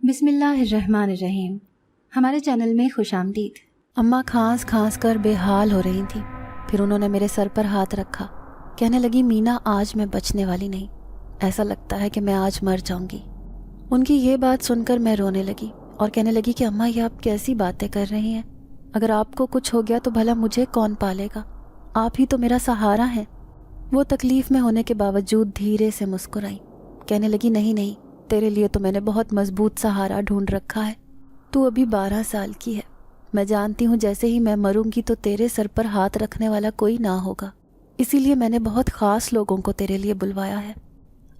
بسم اللہ الرحمن الرحیم۔ ہمارے چینل میں خوش آمدید۔ اماں کھانس کھانس کر بے حال ہو رہی تھیں۔ پھر انہوں نے میرے سر پر ہاتھ رکھا، کہنے لگی مینا آج میں بچنے والی نہیں، ایسا لگتا ہے کہ میں آج مر جاؤں گی۔ ان کی یہ بات سن کر میں رونے لگی اور کہنے لگی کہ اماں یہ آپ کیسی باتیں کر رہی ہیں، اگر آپ کو کچھ ہو گیا تو بھلا مجھے کون پالے گا، آپ ہی تو میرا سہارا ہیں۔ وہ تکلیف میں ہونے کے باوجود دھیرے سے مسکرائی، کہنے لگی نہیں نہیں، تیرے لیے تو میں نے بہت مضبوط سہارا ڈھونڈ رکھا ہے، تو ابھی 12 سال کی ہے، میں جانتی ہوں جیسے ہی میں مروں گی تو تیرے سر پر ہاتھ رکھنے والا کوئی نہ ہوگا، اسی لیے میں نے بہت خاص لوگوں کو تیرے لیے بلوایا ہے۔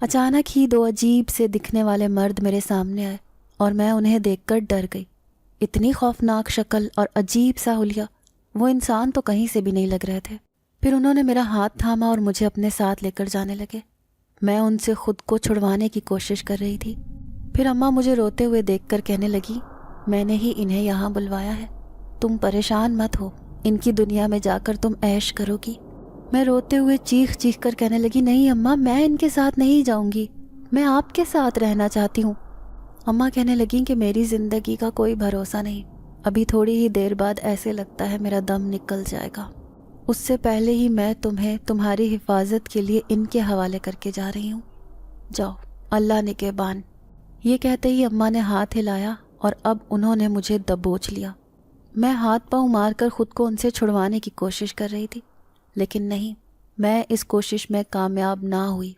اچانک ہی 2 عجیب سے دکھنے والے مرد میرے سامنے آئے اور میں انہیں دیکھ کر ڈر گئی۔ اتنی خوفناک شکل اور عجیب سا حلیہ، وہ انسان تو کہیں سے بھی نہیں لگ رہے تھے۔ پھر انہوں نے میرا ہاتھ تھاما اور مجھے اپنے ساتھ لے کر جانے لگے۔ میں ان سے خود کو چھڑوانے کی کوشش کر رہی تھی۔ پھر اماں مجھے روتے ہوئے دیکھ کر کہنے لگی میں نے ہی انہیں یہاں بلوایا ہے، تم پریشان مت ہو، ان کی دنیا میں جا کر تم عیش کرو گی۔ میں روتے ہوئے چیخ چیخ کر کہنے لگی نہیں اماں، میں ان کے ساتھ نہیں جاؤں گی، میں آپ کے ساتھ رہنا چاہتی ہوں۔ اماں کہنے لگیں کہ میری زندگی کا کوئی بھروسہ نہیں، ابھی تھوڑی ہی دیر بعد ایسے لگتا ہے میرا دم نکل جائے گا، اس سے پہلے ہی میں تمہیں تمہاری حفاظت کے لیے ان کے حوالے کر کے جا رہی ہوں، جاؤ اللہ نگہبان۔ یہ کہتے ہی اماں نے ہاتھ ہلایا اور اب انہوں نے مجھے دبوچ لیا۔ میں ہاتھ پاؤں مار کر خود کو ان سے چھڑوانے کی کوشش کر رہی تھی، لیکن نہیں، میں اس کوشش میں کامیاب نہ ہوئی۔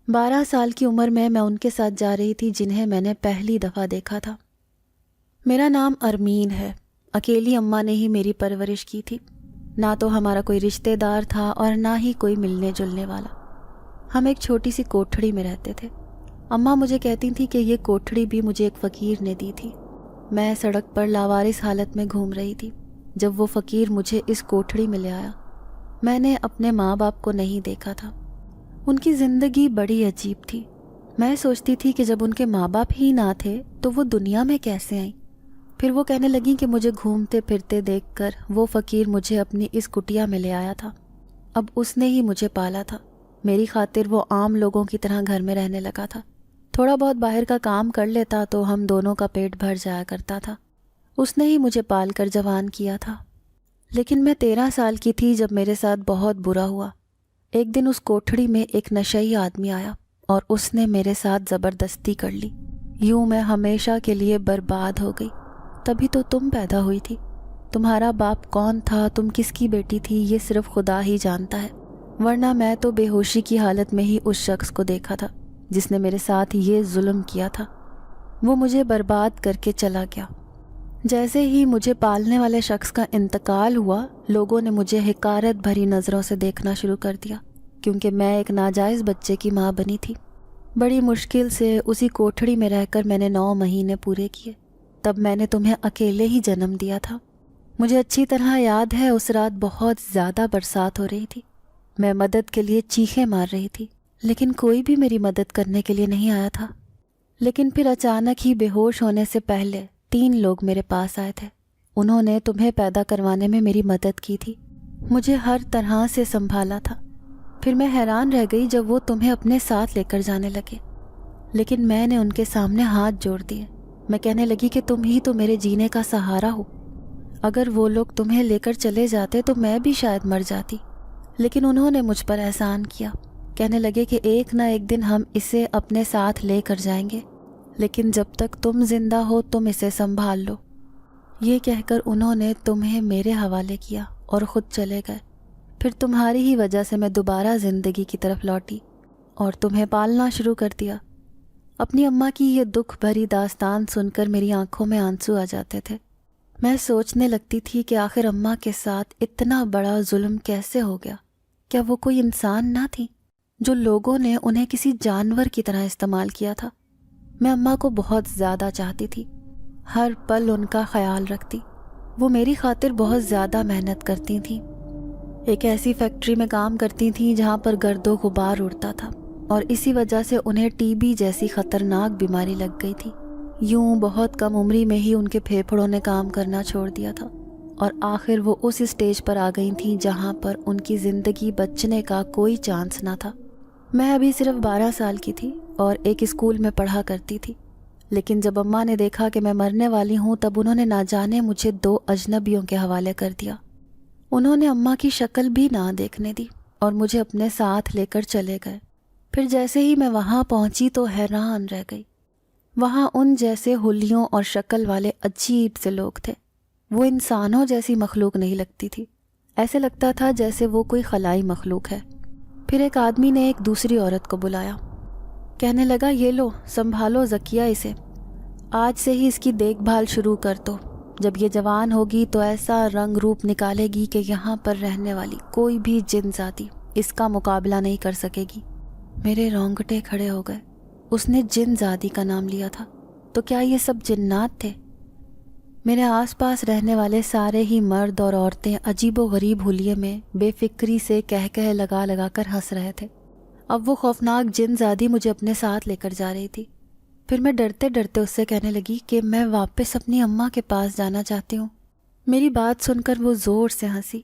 12 سال کی عمر میں ان کے ساتھ جا رہی تھی جنہیں میں نے پہلی دفعہ دیکھا تھا۔ میرا نام ارمین ہے، اکیلی اماں نے ہی میری پرورش کی تھی، نہ تو ہمارا کوئی رشتہ دار تھا اور نہ ہی کوئی ملنے جلنے والا۔ ہم ایک چھوٹی سی کوٹھڑی میں رہتے تھے۔ اماں مجھے کہتی تھی کہ یہ کوٹھڑی بھی مجھے ایک فقیر نے دی تھی۔ میں سڑک پر لاوارث حالت میں گھوم رہی تھی جب وہ فقیر مجھے اس کوٹھڑی میں لے آیا۔ میں نے اپنے ماں باپ کو نہیں دیکھا تھا، ان کی زندگی بڑی عجیب تھی۔ میں سوچتی تھی کہ جب ان کے ماں باپ ہی نہ تھے تو وہ دنیا میں کیسے آئیں۔ پھر وہ کہنے لگیں کہ مجھے گھومتے پھرتے دیکھ کر وہ فقیر مجھے اپنی اس کٹیا میں لے آیا تھا، اب اس نے ہی مجھے پالا تھا، میری خاطر وہ عام لوگوں کی طرح گھر میں رہنے لگا تھا، تھوڑا بہت باہر کا کام کر لیتا تو ہم دونوں کا پیٹ بھر جایا کرتا تھا، اس نے ہی مجھے پال کر جوان کیا تھا۔ لیکن میں 13 سال کی تھی جب میرے ساتھ بہت برا ہوا۔ ایک دن اس کوٹھڑی میں ایک نشئی آدمی آیا اور اس نے میرے ساتھ زبردستی کر لی، یوں میں ہمیشہ کے لیے برباد ہو گئی۔ تبھی تو تم پیدا ہوئی تھی، تمہارا باپ کون تھا، تم کس کی بیٹی تھی، یہ صرف خدا ہی جانتا ہے، ورنہ میں تو بے ہوشی کی حالت میں ہی اس شخص کو دیکھا تھا جس نے میرے ساتھ یہ ظلم کیا تھا۔ وہ مجھے برباد کر کے چلا گیا۔ جیسے ہی مجھے پالنے والے شخص کا انتقال ہوا، لوگوں نے مجھے حقارت بھری نظروں سے دیکھنا شروع کر دیا، کیونکہ میں ایک ناجائز بچے کی ماں بنی تھی۔ بڑی مشکل سے اسی کوٹھڑی میں رہ کر میں نے 9 مہینے پورے کیے، تب میں نے تمہیں اکیلے ہی جنم دیا تھا۔ مجھے اچھی طرح یاد ہے اس رات بہت زیادہ برسات ہو رہی تھی، میں مدد کے لیے چیخیں مار رہی تھی، لیکن کوئی بھی میری مدد کرنے کے لیے نہیں آیا تھا۔ لیکن پھر اچانک ہی بے ہوش ہونے سے پہلے 3 لوگ میرے پاس آئے تھے، انہوں نے تمہیں پیدا کروانے میں میری مدد کی تھی، مجھے ہر طرح سے سنبھالا تھا۔ پھر میں حیران رہ گئی جب وہ تمہیں اپنے ساتھ لے کر جانے لگے، لیکن میں نے ان کے سامنے ہاتھ جوڑ دیے۔ میں کہنے لگی کہ تم ہی تو میرے جینے کا سہارا ہو، اگر وہ لوگ تمہیں لے کر چلے جاتے تو میں بھی شاید مر جاتی، لیکن انہوں نے مجھ پر احسان کیا، کہنے لگے کہ ایک نہ ایک دن ہم اسے اپنے ساتھ لے کر جائیں گے، لیکن جب تک تم زندہ ہو تم اسے سنبھال لو۔ یہ کہہ کر انہوں نے تمہیں میرے حوالے کیا اور خود چلے گئے۔ پھر تمہاری ہی وجہ سے میں دوبارہ زندگی کی طرف لوٹی اور تمہیں پالنا شروع کر دیا۔ اپنی اماں کی یہ دکھ بھری داستان سن کر میری آنکھوں میں آنسو آ جاتے تھے۔ میں سوچنے لگتی تھی کہ آخر اماں کے ساتھ اتنا بڑا ظلم کیسے ہو گیا؟ کیا وہ کوئی انسان نہ تھی جو لوگوں نے انہیں کسی جانور کی طرح استعمال کیا تھا؟ میں اماں کو بہت زیادہ چاہتی تھی، ہر پل ان کا خیال رکھتی، وہ میری خاطر بہت زیادہ محنت کرتی تھیں۔ ایک ایسی فیکٹری میں کام کرتی تھیں جہاں پر گرد و غبار اڑتا تھا اور اسی وجہ سے انہیں ٹی بی جیسی خطرناک بیماری لگ گئی تھی۔ یوں بہت کم عمری میں ہی ان کے پھیپھڑوں نے کام کرنا چھوڑ دیا تھا اور آخر وہ اس اسٹیج پر آ گئی تھیں جہاں پر ان کی زندگی بچنے کا کوئی چانس نہ تھا۔ میں ابھی صرف 12 سال کی تھی اور ایک اسکول میں پڑھا کرتی تھی۔ لیکن جب اماں نے دیکھا کہ میں مرنے والی ہوں تب انہوں نے نہ جانے مجھے 2 اجنبیوں کے حوالے کر دیا۔ انہوں نے اماں کی شکل بھی نہ دیکھنے دی اور مجھے اپنے ساتھ لے کر چلے گئے۔ پھر جیسے ہی میں وہاں پہنچی تو حیران رہ گئی۔ وہاں ان جیسے حلیوں اور شکل والے عجیب سے لوگ تھے۔ وہ انسانوں جیسی مخلوق نہیں لگتی تھی، ایسے لگتا تھا جیسے وہ کوئی خلائی مخلوق ہے۔ پھر ایک آدمی نے ایک دوسری عورت کو بلایا، کہنے لگا یہ لو سنبھالو زکیہ اسے، آج سے ہی اس کی دیکھ بھال شروع کر دو، جب یہ جوان ہوگی تو ایسا رنگ روپ نکالے گی کہ یہاں پر رہنے والی کوئی بھی جن ذاتی اس کا مقابلہ نہیں کر سکے گی۔ میرے رونگٹے کھڑے ہو گئے۔ اس نے جن زادی کا نام لیا تھا، تو کیا یہ سب جنات تھے؟ میرے آس پاس رہنے والے سارے ہی مرد اور عورتیں عجیب و غریب حلیے میں بے فکری سے کہہ لگا لگا کر ہنس رہے تھے۔ اب وہ خوفناک جن زادی مجھے اپنے ساتھ لے کر جا رہی تھی۔ پھر میں ڈرتے ڈرتے اس سے کہنے لگی کہ میں واپس اپنی اماں کے پاس جانا چاہتی ہوں۔ میری بات سن کر وہ زور سے ہنسی،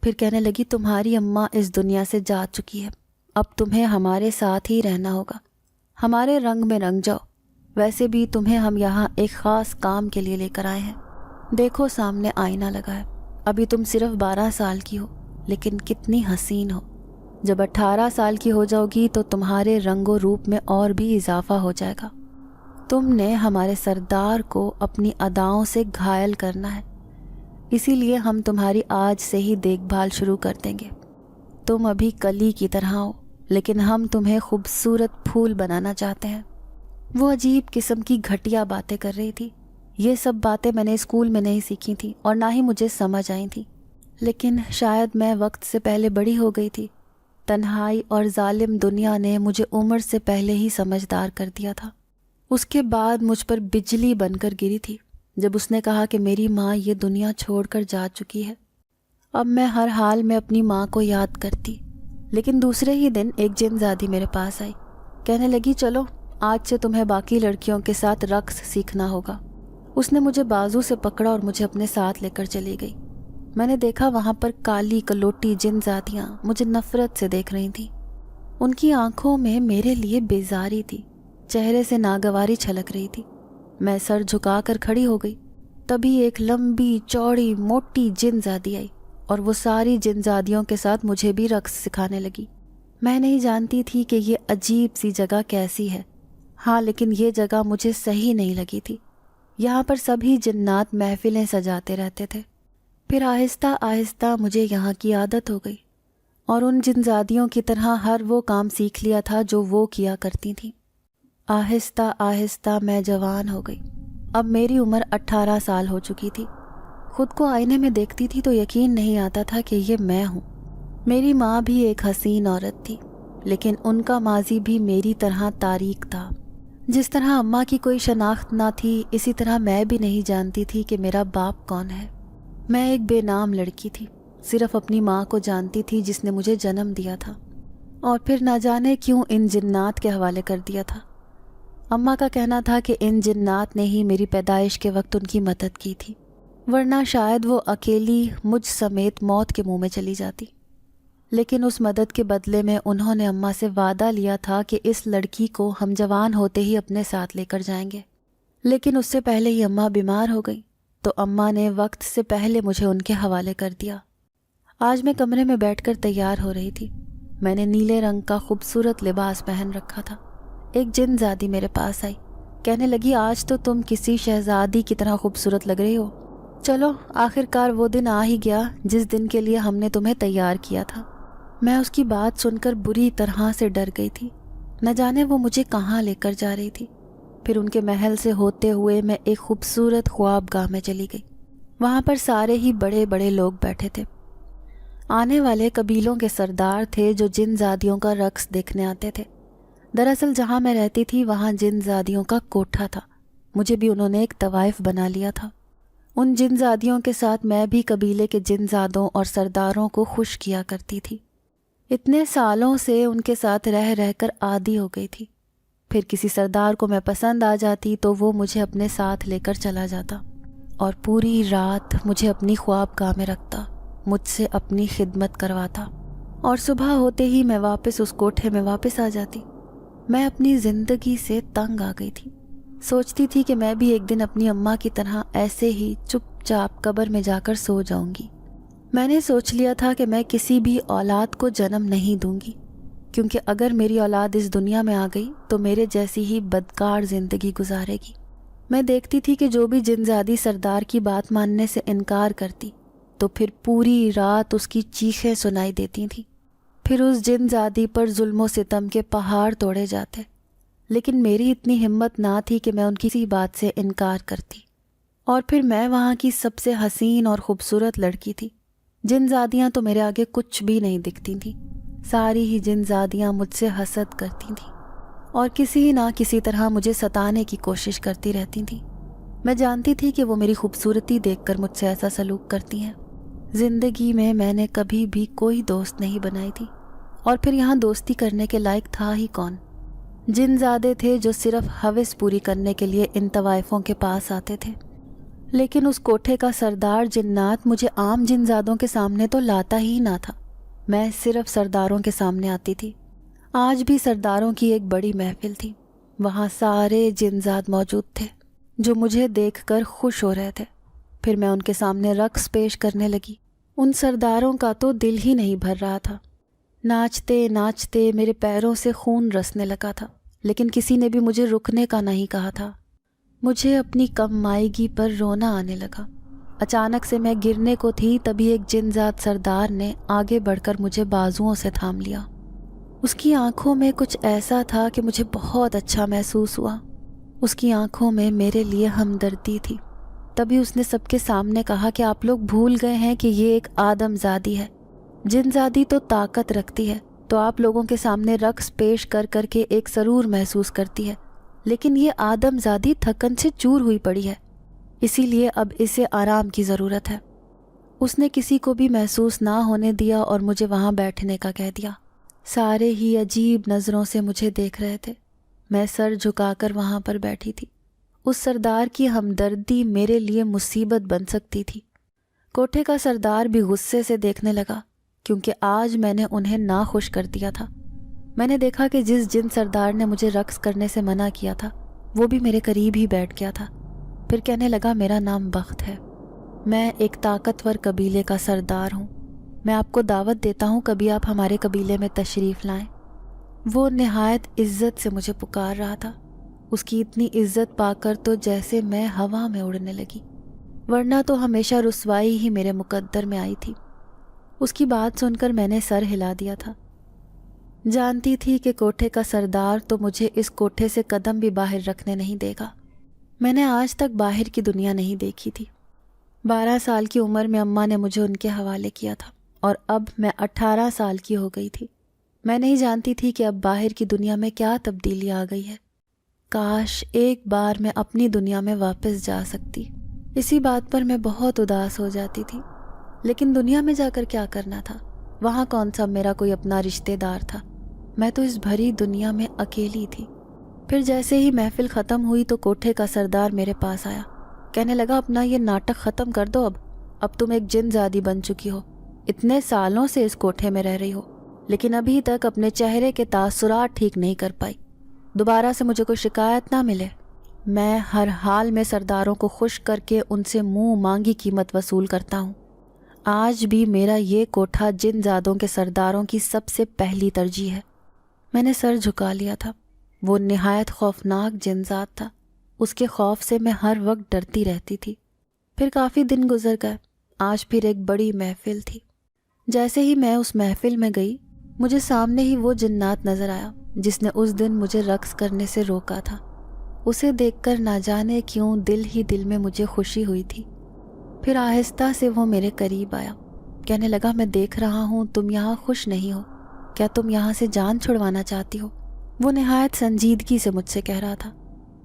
پھر کہنے لگی تمہاری اماں اس دنیا سے جا چکی ہے، اب تمہیں ہمارے ساتھ ہی رہنا ہوگا، ہمارے رنگ میں رنگ جاؤ، ویسے بھی تمہیں ہم یہاں ایک خاص کام کے لیے لے کر آئے ہیں۔ دیکھو سامنے آئینہ لگا ہے، ابھی تم صرف 12 سال کی ہو لیکن کتنی حسین ہو، جب 18 سال کی ہو جاؤ گی تو تمہارے رنگ و روپ میں اور بھی اضافہ ہو جائے گا۔ تم نے ہمارے سردار کو اپنی اداؤں سے گھائل کرنا ہے، اسی لیے ہم تمہاری آج سے ہی دیکھ بھال شروع کر دیں گے۔ تم ابھی کلی کی طرح ہو لیکن ہم تمہیں خوبصورت پھول بنانا چاہتے ہیں۔ وہ عجیب قسم کی گھٹیا باتیں کر رہی تھی۔ یہ سب باتیں میں نے اسکول میں نہیں سیکھی تھیں اور نہ ہی مجھے سمجھ آئی تھیں، لیکن شاید میں وقت سے پہلے بڑی ہو گئی تھی۔ تنہائی اور ظالم دنیا نے مجھے عمر سے پہلے ہی سمجھدار کر دیا تھا۔ اس کے بعد مجھ پر بجلی بن کر گری تھی جب اس نے کہا کہ میری ماں یہ دنیا چھوڑ کر جا چکی ہے۔ اب میں ہر حال میں اپنی ماں کو یاد کرتی، لیکن دوسرے ہی دن ایک جن زادی میرے پاس آئی، کہنے لگی چلو آج سے تمہیں باقی لڑکیوں کے ساتھ رقص سیکھنا ہوگا۔ اس نے مجھے بازو سے پکڑا اور مجھے اپنے ساتھ لے کر چلی گئی۔ میں نے دیکھا وہاں پر کالی کلوٹی جن زادیاں مجھے نفرت سے دیکھ رہی تھیں۔ ان کی آنکھوں میں میرے لیے بیزاری تھی، چہرے سے ناگواری چھلک رہی تھی۔ میں سر جھکا کر کھڑی ہو گئی، تبھی ایک لمبی چوڑی موٹی جن زادی آئی اور وہ ساری جن زادیوں کے ساتھ مجھے بھی رقص سکھانے لگی۔ میں نہیں جانتی تھی کہ یہ عجیب سی جگہ کیسی ہے، ہاں لیکن یہ جگہ مجھے صحیح نہیں لگی تھی۔ یہاں پر سبھی جنات محفلیں سجاتے رہتے تھے۔ پھر آہستہ آہستہ مجھے یہاں کی عادت ہو گئی اور ان جن زادیوں کی طرح ہر وہ کام سیکھ لیا تھا جو وہ کیا کرتی تھیں۔ آہستہ آہستہ میں جوان ہو گئی۔ اب میری عمر 18 سال ہو چکی تھی۔ خود کو آئینے میں دیکھتی تھی تو یقین نہیں آتا تھا کہ یہ میں ہوں۔ میری ماں بھی ایک حسین عورت تھی، لیکن ان کا ماضی بھی میری طرح تاریک تھا۔ جس طرح اماں کی کوئی شناخت نہ تھی، اسی طرح میں بھی نہیں جانتی تھی کہ میرا باپ کون ہے۔ میں ایک بے نام لڑکی تھی، صرف اپنی ماں کو جانتی تھی جس نے مجھے جنم دیا تھا اور پھر نہ جانے کیوں ان جنات کے حوالے کر دیا تھا۔ اماں کا کہنا تھا کہ ان جنات نے ہی میری پیدائش کے وقت ان کی مدد کی تھی، ورنہ شاید وہ اکیلی مجھ سمیت موت کے منہ میں چلی جاتی۔ لیکن اس مدد کے بدلے میں انہوں نے اماں سے وعدہ لیا تھا کہ اس لڑکی کو ہم جوان ہوتے ہی اپنے ساتھ لے کر جائیں گے۔ لیکن اس سے پہلے ہی اماں بیمار ہو گئی تو اماں نے وقت سے پہلے مجھے ان کے حوالے کر دیا۔ آج میں کمرے میں بیٹھ کر تیار ہو رہی تھی۔ میں نے نیلے رنگ کا خوبصورت لباس پہن رکھا تھا۔ ایک جن زادی میرے پاس آئی، کہنے لگی آج تو تم کسی شہزادی کی طرح خوبصورت لگ رہی ہو۔ چلو آخر کار وہ دن آ ہی گیا جس دن کے لیے ہم نے تمہیں تیار کیا تھا۔ میں اس کی بات سن کر بری طرح سے ڈر گئی تھی، نہ جانے وہ مجھے کہاں لے کر جا رہی تھی۔ پھر ان کے محل سے ہوتے ہوئے میں ایک خوبصورت خواب گاہ میں چلی گئی۔ وہاں پر سارے ہی بڑے بڑے لوگ بیٹھے تھے، آنے والے قبیلوں کے سردار تھے جو جن زادیوں کا رقص دیکھنے آتے تھے۔ دراصل جہاں میں رہتی تھی وہاں جن زادیوں کا کوٹھا تھا، مجھے بھی انہوں نے ایک طوائف بنا لیا تھا۔ ان جن زادیوں کے ساتھ میں بھی قبیلے کے جن زادوں اور سرداروں کو خوش کیا کرتی تھی۔ اتنے سالوں سے ان کے ساتھ رہ رہ کر عادی ہو گئی تھی۔ پھر کسی سردار کو میں پسند آ جاتی تو وہ مجھے اپنے ساتھ لے کر چلا جاتا اور پوری رات مجھے اپنی خواب گاہ میں رکھتا، مجھ سے اپنی خدمت کرواتا اور صبح ہوتے ہی میں واپس اس کوٹھے میں واپس آ جاتی۔ میں اپنی زندگی سے تنگ آ گئی تھی۔ سوچتی تھی کہ میں بھی ایک دن اپنی اماں کی طرح ایسے ہی چپ چاپ قبر میں جا کر سو جاؤں گی۔ میں نے سوچ لیا تھا کہ میں کسی بھی اولاد کو جنم نہیں دوں گی، کیونکہ اگر میری اولاد اس دنیا میں آ گئی تو میرے جیسی ہی بدکار زندگی گزارے گی۔ میں دیکھتی تھی کہ جو بھی جنزادی سردار کی بات ماننے سے انکار کرتی تو پھر پوری رات اس کی چیخیں سنائی دیتی تھیں، پھر اس جنزادی پر ظلم و ستم کے پہاڑ توڑے جاتے، لیکن میری اتنی ہمت نہ تھی کہ میں ان کی کسی بات سے انکار کرتی۔ اور پھر میں وہاں کی سب سے حسین اور خوبصورت لڑکی تھی۔ جنزادیاں تو میرے آگے کچھ بھی نہیں دکھتی تھیں، ساری ہی جنزادیاں مجھ سے حسد کرتی تھیں اور کسی نہ کسی طرح مجھے ستانے کی کوشش کرتی رہتی تھیں۔ میں جانتی تھی کہ وہ میری خوبصورتی دیکھ کر مجھ سے ایسا سلوک کرتی ہیں۔ زندگی میں نے کبھی بھی کوئی دوست نہیں بنائی تھی، اور پھر یہاں دوستی کرنے کے لائق تھا ہی کون؟ جنزادے تھے جو صرف ہوس پوری کرنے کے لیے ان طوائفوں کے پاس آتے تھے، لیکن اس کوٹھے کا سردار جنات مجھے عام جنزادوں کے سامنے تو لاتا ہی نہ تھا، میں صرف سرداروں کے سامنے آتی تھی۔ آج بھی سرداروں کی ایک بڑی محفل تھی، وہاں سارے جنزاد موجود تھے جو مجھے دیکھ کر خوش ہو رہے تھے۔ پھر میں ان کے سامنے رقص پیش کرنے لگی۔ ان سرداروں کا تو دل ہی نہیں بھر رہا تھا، ناچتے ناچتے میرے پیروں سے خون رسنے لگا تھا، لیکن کسی نے بھی مجھے رکنے کا نہیں کہا تھا۔ مجھے اپنی کم مائیگی پر رونا آنے لگا۔ اچانک سے میں گرنے کو تھی، تبھی ایک جنزاد سردار نے آگے بڑھ کر مجھے بازوؤں سے تھام لیا۔ اس کی آنکھوں میں کچھ ایسا تھا کہ مجھے بہت اچھا محسوس ہوا۔ اس کی آنکھوں میں میرے لیے ہمدردی تھی۔ تبھی اس نے سب کے سامنے کہا کہ آپ لوگ بھول گئے ہیں کہ یہ ایک آدم زادی ہے۔ جنزادی تو طاقت رکھتی ہے، تو آپ لوگوں کے سامنے رقص پیش کر کر کے ایک سرور محسوس کرتی ہے، لیکن یہ آدم زادی تھکن سے چور ہوئی پڑی ہے، اسی لیے اب اسے آرام کی ضرورت ہے۔ اس نے کسی کو بھی محسوس نہ ہونے دیا اور مجھے وہاں بیٹھنے کا کہہ دیا۔ سارے ہی عجیب نظروں سے مجھے دیکھ رہے تھے۔ میں سر جھکا کر وہاں پر بیٹھی تھی۔ اس سردار کی ہمدردی میرے لیے مصیبت بن سکتی تھی۔ کوٹھے کا سردار بھی غصے سے دیکھنے لگا، کیونکہ آج میں نے انہیں ناخوش کر دیا تھا۔ میں نے دیکھا کہ جس جن سردار نے مجھے رقص کرنے سے منع کیا تھا وہ بھی میرے قریب ہی بیٹھ گیا تھا۔ پھر کہنے لگا، میرا نام بخت ہے، میں ایک طاقتور قبیلے کا سردار ہوں، میں آپ کو دعوت دیتا ہوں، کبھی آپ ہمارے قبیلے میں تشریف لائیں۔ وہ نہایت عزت سے مجھے پکار رہا تھا۔ اس کی اتنی عزت پا کر تو جیسے میں ہوا میں اڑنے لگی، ورنہ تو ہمیشہ رسوائی ہی میرے مقدر میں آئی تھی۔ اس کی بات سن کر میں نے سر ہلا دیا تھا۔ جانتی تھی کہ کوٹھے کا سردار تو مجھے اس کوٹھے سے قدم بھی باہر رکھنے نہیں دے گا۔ میں نے آج تک باہر کی دنیا نہیں دیکھی تھی۔ 12 سال کی عمر میں اماں نے مجھے ان کے حوالے کیا تھا، اور اب میں 18 سال کی ہو گئی تھی۔ میں نہیں جانتی تھی کہ اب باہر کی دنیا میں کیا تبدیلی آ گئی ہے۔ کاش ایک بار میں اپنی دنیا میں واپس جا سکتی۔ اسی بات پر میں بہت اداس ہو جاتی تھی۔ لیکن دنیا میں جا کر کیا کرنا تھا؟ وہاں کون سا میرا کوئی اپنا رشتہ دار تھا؟ میں تو اس بھری دنیا میں اکیلی تھی۔ پھر جیسے ہی محفل ختم ہوئی تو کوٹھے کا سردار میرے پاس آیا، کہنے لگا، اپنا یہ ناٹک ختم کر دو، اب تم ایک جن زادی بن چکی ہو، اتنے سالوں سے اس کوٹھے میں رہ رہی ہو، لیکن ابھی تک اپنے چہرے کے تاثرات ٹھیک نہیں کر پائی۔ دوبارہ سے مجھے کوئی شکایت نہ ملے۔ میں ہر حال میں سرداروں کو خوش کر کے ان سے منہ مانگی قیمت وصول کرتا ہوں۔ آج بھی میرا یہ کوٹھا جن زادوں کے سرداروں کی سب سے پہلی ترجیح ہے۔ میں نے سر جھکا لیا تھا۔ وہ نہایت خوفناک جنزاد تھا، اس کے خوف سے میں ہر وقت ڈرتی رہتی تھی۔ پھر کافی دن گزر گئے، آج پھر ایک بڑی محفل تھی۔ جیسے ہی میں اس محفل میں گئی، مجھے سامنے ہی وہ جنات نظر آیا جس نے اس دن مجھے رقص کرنے سے روکا تھا۔ اسے دیکھ کر نہ جانے کیوں دل ہی دل میں مجھے خوشی ہوئی تھی۔ پھر آہستہ سے وہ میرے قریب آیا، کہنے لگا، میں دیکھ رہا ہوں تم یہاں خوش نہیں ہو، کیا تم یہاں سے جان چھڑوانا چاہتی ہو؟ وہ نہایت سنجیدگی سے مجھ سے کہہ رہا تھا۔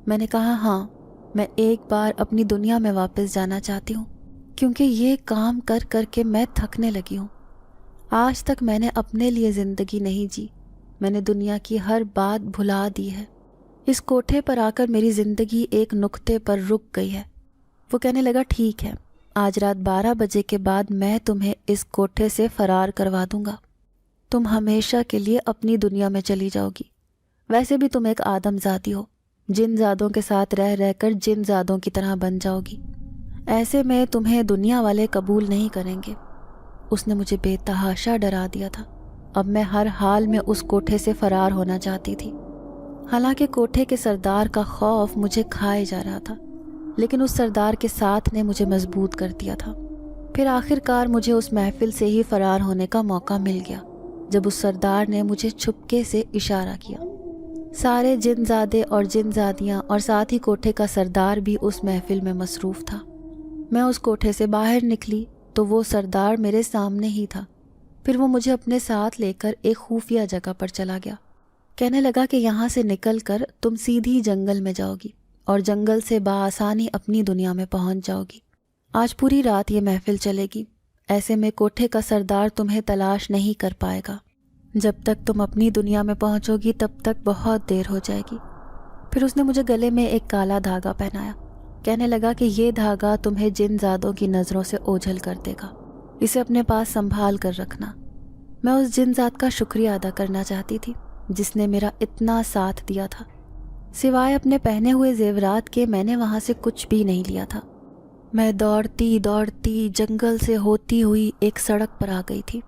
میں نے کہا، ہاں، میں ایک بار اپنی دنیا میں واپس جانا چاہتی ہوں، کیونکہ یہ کام کر کر کے میں تھکنے لگی ہوں۔ آج تک میں نے اپنے لیے زندگی نہیں جی، میں نے دنیا کی ہر بات بھلا دی ہے۔ اس کوٹھے پر آ کر میری زندگی ایک نقطے پر رک گئی ہے۔ وہ کہنے لگا، ٹھیک ہے، آج رات 12 بجے کے بعد میں تمہیں اس کوٹھے سے فرار کروا دوں گا، تم ہمیشہ کے لیے اپنی دنیا میں چلی جاؤ گی۔ ویسے بھی تم ایک آدم زادی ہو، جن زادوں کے ساتھ رہ رہ کر جن زادوں کی طرح بن جاؤ گی، ایسے میں تمہیں دنیا والے قبول نہیں کریں گے۔ اس نے مجھے بے تحاشا ڈرا دیا تھا۔ اب میں ہر حال میں اس کوٹھے سے فرار ہونا چاہتی تھی۔ حالانکہ کوٹھے کے سردار کا خوف مجھے کھائے جا رہا تھا، لیکن اس سردار کے ساتھ نے مجھے مضبوط کر دیا تھا۔ پھر آخر کار مجھے اس محفل سے ہی فرار ہونے کا موقع مل گیا، جب اس سردار نے مجھے چھپکے سے اشارہ کیا۔ سارے جن زادے اور جن زادیاں اور ساتھ ہی کوٹھے کا سردار بھی اس محفل میں مصروف تھا۔ میں اس کوٹھے سے باہر نکلی تو وہ سردار میرے سامنے ہی تھا۔ پھر وہ مجھے اپنے ساتھ لے کر ایک خفیہ جگہ پر چلا گیا۔ کہنے لگا کہ یہاں سے نکل کر تم سیدھی جنگل میں جاؤ گی اور جنگل سے بآسانی اپنی دنیا میں پہنچ جاؤ گی۔ آج پوری رات یہ محفل چلے گی، ایسے میں کوٹھے کا سردار تمہیں تلاش نہیں کر پائے گا۔ جب تک تم اپنی دنیا میں پہنچو گی تب تک بہت دیر ہو جائے گی۔ پھر اس نے مجھے گلے میں ایک کالا دھاگا پہنایا۔ کہنے لگا کہ یہ دھاگا تمہیں جن زادوں کی نظروں سے اوجھل کر دے گا، اسے اپنے پاس سنبھال کر رکھنا۔ میں اس جن ذات کا شکریہ ادا کرنا چاہتی تھی جس نے میرا اتنا ساتھ دیا تھا۔ سوائے اپنے پہنے ہوئے زیورات کے میں نے وہاں سے کچھ بھی نہیں لیا تھا۔ میں دوڑتی دوڑتی جنگل سے ہوتی ہوئی ایک سڑک پر آ گئی تھی۔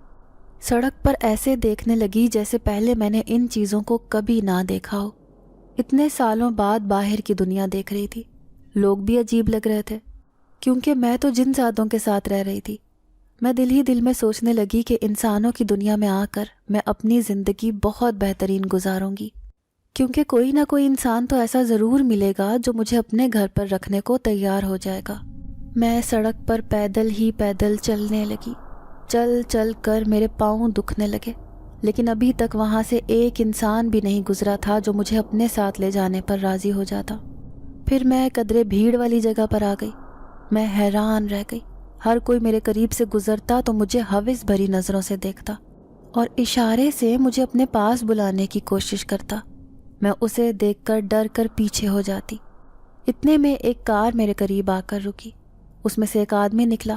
سڑک پر ایسے دیکھنے لگی جیسے پہلے میں نے ان چیزوں کو کبھی نہ دیکھا ہو۔ اتنے سالوں بعد باہر کی دنیا دیکھ رہی تھی۔ لوگ بھی عجیب لگ رہے تھے کیونکہ میں تو جن زادوں کے ساتھ رہ رہی تھی۔ میں دل ہی دل میں سوچنے لگی کہ انسانوں کی دنیا میں آ کر میں اپنی زندگی بہت بہترین گزاروں گی، کیونکہ کوئی نہ کوئی انسان تو ایسا ضرور ملے گا جو مجھے اپنے گھر پر رکھنے کو تیار ہو جائے گا۔ میں سڑک پر پیدل ہی پیدل چلنے لگی۔ چل چل کر میرے پاؤں دکھنے لگے، لیکن ابھی تک وہاں سے ایک انسان بھی نہیں گزرا تھا جو مجھے اپنے ساتھ لے جانے پر راضی ہو جاتا۔ پھر میں قدرے بھیڑ والی جگہ پر آ گئی۔ میں حیران رہ گئی۔ ہر کوئی میرے قریب سے گزرتا تو مجھے ہوس بھری نظروں سے دیکھتا اور اشارے سے مجھے اپنے پاس بلانے کی کوشش کرتا۔ میں اسے دیکھ کر ڈر کر پیچھے ہو جاتی۔ اتنے میں ایک کار میرے قریب آ کر رکی۔ اس میں سے ایک آدمی نکلا،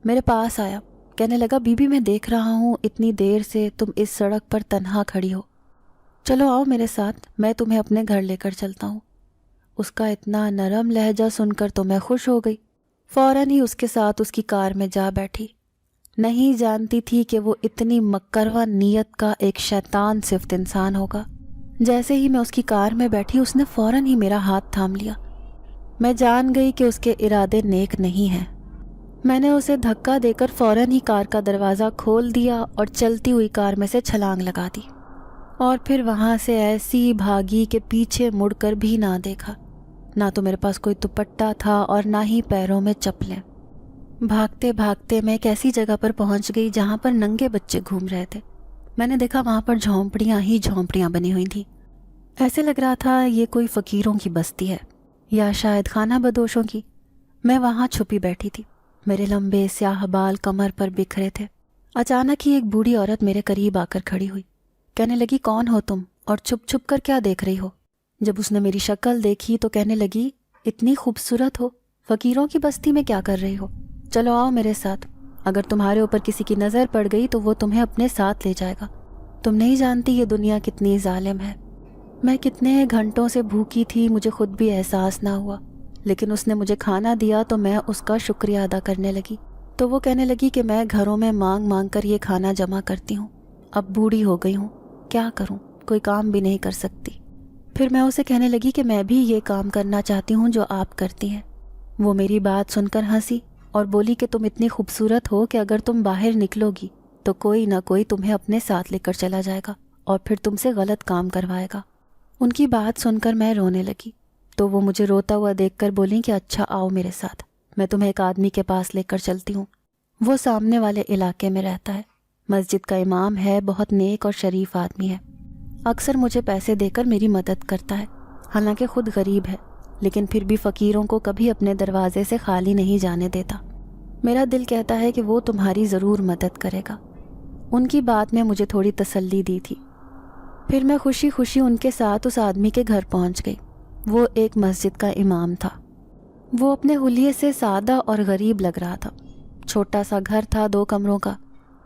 میرے پاس آیا۔ کہنے لگا، بی بی میں دیکھ رہا ہوں اتنی دیر سے تم اس سڑک پر تنہا کھڑی ہو، چلو آؤ میرے ساتھ، میں تمہیں اپنے گھر لے کر چلتا ہوں۔ اس کا اتنا نرم لہجہ سن کر تو میں خوش ہو گئی۔ فوراً ہی اس کے ساتھ اس کی کار میں جا بیٹھی۔ نہیں جانتی تھی کہ وہ اتنی مکروا نیت کا ایک شیطان صفت انسان ہوگا۔ جیسے ہی میں اس کی کار میں بیٹھی اس نے فوراً ہی میرا ہاتھ تھام لیا۔ میں جان گئی کہ اس کے ارادے نیک نہیں ہیں۔ میں نے اسے دھکا دے کر فوراً ہی کار کا دروازہ کھول دیا اور چلتی ہوئی کار میں سے چھلانگ لگا دی، اور پھر وہاں سے ایسی بھاگی کہ پیچھے مڑ کر بھی نہ دیکھا۔ نہ تو میرے پاس کوئی دوپٹہ تھا اور نہ ہی پیروں میں چپلیں۔ بھاگتے بھاگتے میں ایک ایسی جگہ پر پہنچ گئی جہاں پر ننگے بچے گھوم رہے تھے۔ میں نے دیکھا وہاں پر جھونپڑیاں ہی جھونپڑیاں بنی ہوئی تھیں۔ ایسے لگ رہا تھا یہ کوئی فقیروں کی بستی ہے یا شاید خانہ بدوشوں کی۔ میں وہاں چھپی بیٹھی تھی۔ میرے لمبے سیاہ بال کمر پر بکھرے تھے۔ اچانک ہی ایک بوڑھی عورت میرے قریب آ کر کھڑی ہوئی۔ کہنے لگی، کون ہو تم اور چھپ چھپ کر کیا دیکھ رہی ہو؟ جب اس نے میری شکل دیکھی تو کہنے لگی، اتنی خوبصورت ہو، فقیروں کی بستی میں کیا کر رہی ہو؟ چلو آؤ میرے ساتھ، اگر تمہارے اوپر کسی کی نظر پڑ گئی تو وہ تمہیں اپنے ساتھ لے جائے گا۔ تم نہیں جانتی یہ دنیا کتنی ظالم ہے۔ میں کتنے گھنٹوں سے بھوکی تھی مجھے خود بھی احساس نہ ہوا، لیکن اس نے مجھے کھانا دیا تو میں اس کا شکریہ ادا کرنے لگی۔ تو وہ کہنے لگی کہ میں گھروں میں مانگ مانگ کر یہ کھانا جمع کرتی ہوں، اب بوڑھی ہو گئی ہوں، کیا کروں، کوئی کام بھی نہیں کر سکتی۔ پھر میں اسے کہنے لگی کہ میں بھی یہ کام کرنا چاہتی ہوں جو آپ کرتی ہیں۔ وہ میری بات سن کر ہنسی اور بولی کہ تم اتنی خوبصورت ہو کہ اگر تم باہر نکلو گی تو کوئی نہ کوئی تمہیں اپنے ساتھ لے کر چلا جائے گا اور پھر تم سے غلط کام کروائے گا۔ ان کی بات سن کر میں رونے لگی تو وہ مجھے روتا ہوا دیکھ کر بولی کہ اچھا آؤ میرے ساتھ، میں تمہیں ایک آدمی کے پاس لے کر چلتی ہوں۔ وہ سامنے والے علاقے میں رہتا ہے، مسجد کا امام ہے، بہت نیک اور شریف آدمی ہے۔ اکثر مجھے پیسے دے کر میری مدد کرتا ہے، حالانکہ خود غریب ہے، لیکن پھر بھی فقیروں کو کبھی اپنے دروازے سے خالی نہیں جانے دیتا۔ میرا دل کہتا ہے کہ وہ تمہاری ضرور مدد کرے گا۔ ان کی بات میں مجھے تھوڑی تسلی دی تھی۔ پھر میں خوشی خوشی ان کے ساتھ اس آدمی کے گھر پہنچ گئی۔ وہ ایک مسجد کا امام تھا۔ وہ اپنے حلیے سے سادہ اور غریب لگ رہا تھا۔ چھوٹا سا گھر تھا 2 کمروں کا۔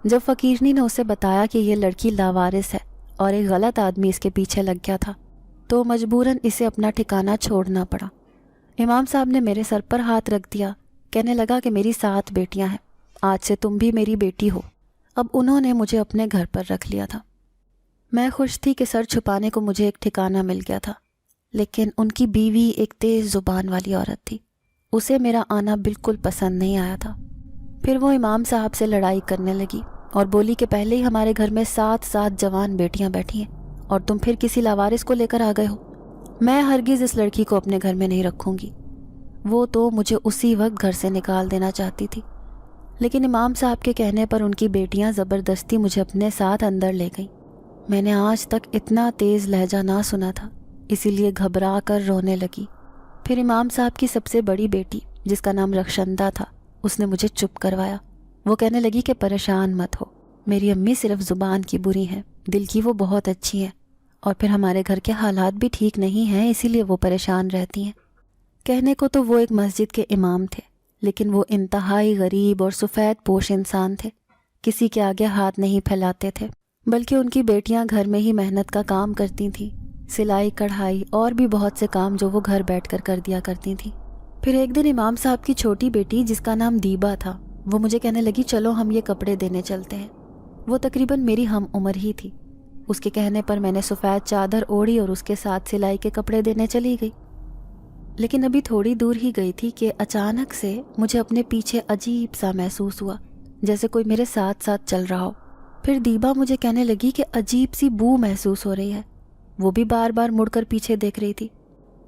جب فقیرنی نے اسے بتایا کہ یہ لڑکی لاوارث ہے اور ایک غلط آدمی اس کے پیچھے لگ گیا تھا تو مجبوراً اسے اپنا ٹھکانہ چھوڑنا پڑا۔ امام صاحب نے میرے سر پر ہاتھ رکھ دیا، کہنے لگا کہ میری 7 بیٹیاں ہیں، آج سے تم بھی میری بیٹی ہو۔ اب انہوں نے مجھے اپنے گھر پر رکھ لیا تھا۔ میں خوش تھی کہ سر چھپانے کو مجھے ایک ٹھکانہ مل گیا تھا، لیکن ان کی بیوی ایک تیز زبان والی عورت تھی، اسے میرا آنا بالکل پسند نہیں آیا تھا۔ پھر وہ امام صاحب سے لڑائی کرنے لگی اور بولی کہ پہلے ہی ہمارے گھر میں 7 جوان بیٹیاں بیٹھی ہیں اور تم پھر کسی لاوارث کو لے کر آ گئے ہو۔ میں ہرگز اس لڑکی کو اپنے گھر میں نہیں رکھوں گی۔ وہ تو مجھے اسی وقت گھر سے نکال دینا چاہتی تھی، لیکن امام صاحب کے کہنے پر ان کی بیٹیاں زبردستی مجھے اپنے ساتھ اندر لے گئیں۔ میں نے آج تک اتنا تیز لہجہ نہ سنا تھا، اسی لیے گھبرا کر رونے لگی۔ پھر امام صاحب کی سب سے بڑی بیٹی، جس کا نام رخشندہ تھا، اس نے مجھے چپ کروایا۔ وہ کہنے لگی کہ پریشان مت ہو، میری امی صرف زبان کی بری ہیں، دل کی وہ بہت اچھی ہیں، اور پھر ہمارے گھر کے حالات بھی ٹھیک نہیں ہیں، اسی لیے وہ پریشان رہتی ہیں۔ کہنے کو تو وہ ایک مسجد کے امام تھے، لیکن وہ انتہائی غریب اور سفید پوش انسان تھے، کسی کے آگے ہاتھ نہیں پھیلاتے تھے، بلکہ ان کی بیٹیاں گھر میں ہی محنت کا کام کرتی تھیں، سلائی کڑھائی اور بھی بہت سے کام جو وہ گھر بیٹھ کر دیا کرتی تھیں۔ پھر ایک دن امام صاحب کی چھوٹی بیٹی، جس کا نام دیبا تھا، وہ مجھے کہنے لگی چلو ہم یہ کپڑے دینے چلتے ہیں۔ وہ تقریباً میری ہم عمر ہی تھی۔ اس کے کہنے پر میں نے سفید چادر اوڑھی اور اس کے ساتھ سلائی کے کپڑے دینے چلی گئی۔ لیکن ابھی تھوڑی دور ہی گئی تھی کہ اچانک سے مجھے اپنے پیچھے عجیب سا محسوس ہوا، جیسے کوئی میرے ساتھ ساتھ چل رہا ہو۔ پھر دیبا مجھے کہنے لگی کہ عجیب سی بو محسوس ہو رہی ہے، وہ بھی بار بار مڑ کر پیچھے دیکھ رہی تھی۔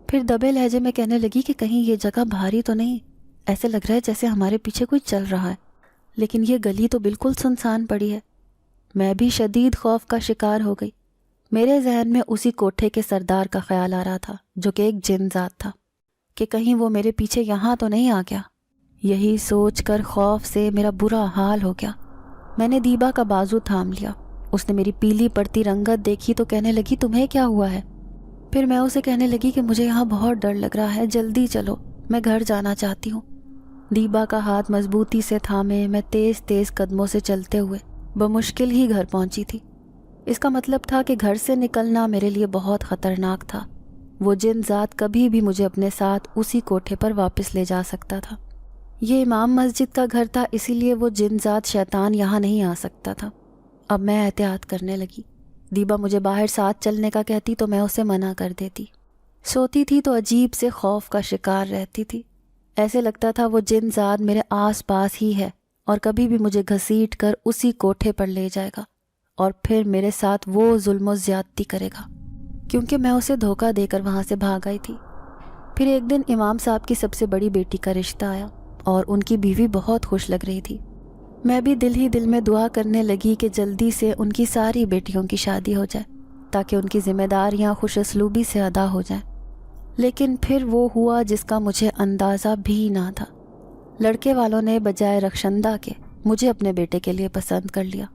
پھر دبے لہجے میں کہنے لگی کہ کہیں یہ جگہ بھاری تو نہیں، ایسے لگ رہا ہے جیسے ہمارے پیچھے کوئی چل رہا ہے، لیکن یہ گلی تو بالکل سنسان پڑی ہے۔ میں بھی شدید خوف کا شکار ہو گئی۔ میرے ذہن میں اسی کوٹھے کے سردار کا خیال آ رہا تھا، جو کہ ایک جن ذات تھا، کہ کہیں وہ میرے پیچھے یہاں تو نہیں آ گیا۔ یہی سوچ کر خوف سے میرا برا حال ہو گیا۔ میں نے دیبا کا بازو تھام لیا۔ اس نے میری پیلی پڑتی رنگت دیکھی تو کہنے لگی تمہیں کیا ہوا ہے؟ پھر میں اسے کہنے لگی کہ مجھے یہاں بہت ڈر لگ رہا ہے، جلدی چلو، میں گھر جانا چاہتی ہوں۔ دیبا کا ہاتھ مضبوطی سے تھامے میں تیز تیز قدموں سے چلتے ہوئے بمشکل ہی گھر پہنچی تھی۔ اس کا مطلب تھا کہ گھر سے نکلنا میرے لیے بہت خطرناک تھا۔ وہ جن ذات کبھی بھی مجھے اپنے ساتھ اسی کوٹھے پر واپس لے جا سکتا تھا۔ یہ امام مسجد کا گھر تھا، اسی لیے وہ جن ذات شیطان یہاں نہیں آ سکتا تھا۔ اب میں احتیاط کرنے لگی۔ دیبا مجھے باہر ساتھ چلنے کا کہتی تو میں اسے منع کر دیتی۔ سوتی تھی تو عجیب سے خوف کا شکار رہتی تھی، ایسے لگتا تھا وہ جن ذات میرے آس پاس ہی ہے اور کبھی بھی مجھے گھسیٹ کر اسی کوٹھے پر لے جائے گا اور پھر میرے ساتھ وہ ظلم و زیادتی کرے گا، کیونکہ میں اسے دھوکہ دے کر وہاں سے بھاگ آئی تھی۔ پھر ایک دن امام صاحب کی سب سے بڑی بیٹی کا رشتہ آیا اور ان کی بیوی بہت خوش لگ رہی تھی۔ میں بھی دل ہی دل میں دعا کرنے لگی کہ جلدی سے ان کی ساری بیٹیوں کی شادی ہو جائے تاکہ ان کی ذمہ داریاں خوش اسلوبی سے ادا ہو جائیں۔ لیکن پھر وہ ہوا جس کا مجھے اندازہ بھی نہ تھا۔ لڑکے والوں نے بجائے رخشندہ کے مجھے اپنے بیٹے کے لیے پسند کر لیا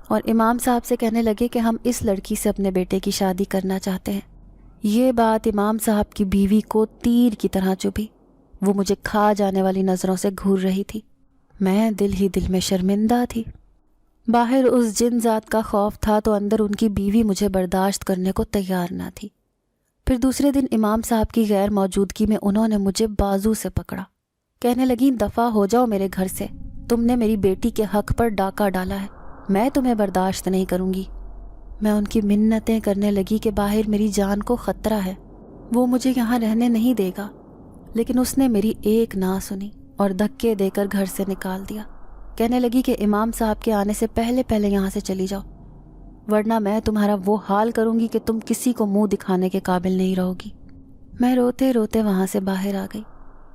اور امام صاحب سے کہنے لگے کہ ہم اس لڑکی سے اپنے بیٹے کی شادی کرنا چاہتے ہیں۔ یہ بات امام صاحب کی بیوی کو تیر کی طرح چبھی۔ وہ مجھے کھا جانے والی نظروں سے گھور رہی تھی۔ میں دل ہی دل میں شرمندہ تھی۔ باہر اس جن ذات کا خوف تھا تو اندر ان کی بیوی مجھے برداشت کرنے کو تیار نہ تھی۔ پھر دوسرے دن امام صاحب کی غیر موجودگی میں انہوں نے مجھے بازو سے پکڑا، کہنے لگیں دفع ہو جاؤ میرے گھر سے، تم نے میری بیٹی کے حق پر ڈاکہ ڈالا ہے، میں تمہیں برداشت نہیں کروں گی۔ میں ان کی منتیں کرنے لگی کہ باہر میری جان کو خطرہ ہے، وہ مجھے یہاں رہنے نہیں دے گا، لیکن اس نے میری ایک نہ سنی اور دھکے دے کر گھر سے نکال دیا۔ کہنے لگی کہ امام صاحب کے آنے سے پہلے پہلے یہاں سے چلی جاؤ، ورنہ میں تمہارا وہ حال کروں گی کہ تم کسی کو منہ دکھانے کے قابل نہیں رہو گی۔ میں روتے روتے وہاں سے باہر آ گئی۔